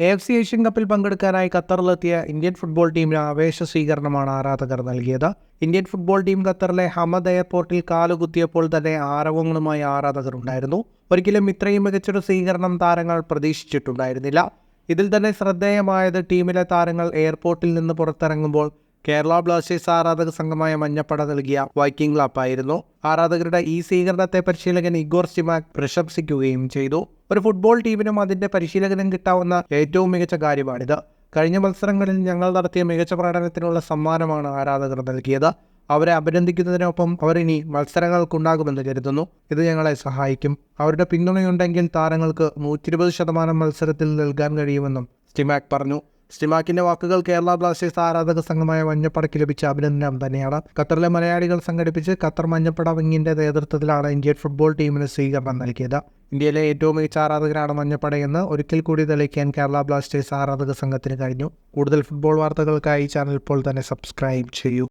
AFC Asian കപ്പിൽ പങ്കെടുക്കാനായി ഖത്തറിലെത്തിയ Indian football ടീമിന് ആവേശ സ്വീകരണമാണ് ആരാധകർ നൽകിയത്. ഇന്ത്യൻ ഫുട്ബോൾ ടീം ഖത്തറിലെ ഹമദ് എയർപോർട്ടിൽ കാലുകുത്തിയപ്പോൾ തന്നെ ആരവങ്ങളുമായി ആരാധകർ ഉണ്ടായിരുന്നു. ഒരിക്കലും ഇത്രയും മികച്ചൊരു സ്വീകരണം താരങ്ങൾ പ്രതീക്ഷിച്ചിട്ടുണ്ടായിരുന്നില്ല. ഇതിൽ തന്നെ ശ്രദ്ധേയമായത് ടീമിലെ താരങ്ങൾ എയർപോർട്ടിൽ നിന്ന് പുറത്തിറങ്ങുമ്പോൾ കേരള ബ്ലാസ്റ്റേഴ്സ് ആരാധക സംഘമായ മഞ്ഞപ്പട നൽകിയ വൈക്കിംഗ് ക്ലാപ്പായിരുന്നു. ആരാധകരുടെ ഈ സ്വീകരണത്തെ പരിശീലകൻ ഇഗോർ സ്റ്റിമാക് പ്രശംസിക്കുകയും ചെയ്തു. ഒരു ഫുട്ബോൾ ടീമിനും അതിന്റെ പരിശീലകനും കിട്ടാവുന്ന ഏറ്റവും മികച്ച കാര്യമാണിത്. കഴിഞ്ഞ മത്സരങ്ങളിൽ ഞങ്ങൾ നടത്തിയ മികച്ച പ്രകടനത്തിനുള്ള സമ്മാനമാണ് ആരാധകർ നൽകിയത്. അവരെ അഭിനന്ദിക്കുന്നതിനൊപ്പം അവർ ഇനി മത്സരങ്ങൾക്കുണ്ടാകുമെന്ന് കരുതുന്നു. ഇത് ഞങ്ങളെ സഹായിക്കും. അവരുടെ പിന്തുണയുണ്ടെങ്കിൽ താരങ്ങൾക്ക് 120% മത്സരത്തിൽ നൽകാൻ കഴിയുമെന്നും സ്റ്റിമാക് പറഞ്ഞു. സ്റ്റിമാക്കിന്റെ വാക്കുകൾ കേരള ബ്ലാസ്റ്റേഴ്സ് ആരാധക സംഘമായ മഞ്ഞപ്പടയ്ക്ക് ലഭിച്ച അഭിനന്ദനം തന്നെയാണ്. ഖത്തറിലെ മലയാളികൾ സംഘടിപ്പിച്ച് ഖത്തർ മഞ്ഞപ്പട വിങ്ങിന്റെ നേതൃത്വത്തിലാണ് ഇന്ത്യൻ ഫുട്ബോൾ ടീമിന് സ്വീകരണം നൽകിയത്. ഇന്ത്യയിലെ ഏറ്റവും മികച്ച ആരാധകരാണ് മഞ്ഞപ്പടയെന്ന് ഒരിക്കൽ കൂടി തെളിയിക്കാൻ കേരള ബ്ലാസ്റ്റേഴ്സ് ആരാധക സംഘത്തിന് കഴിഞ്ഞു. കൂടുതൽ ഫുട്ബോൾ വാർത്തകൾക്കായി ചാനൽ ഇപ്പോൾ തന്നെ സബ്സ്ക്രൈബ് ചെയ്യൂ.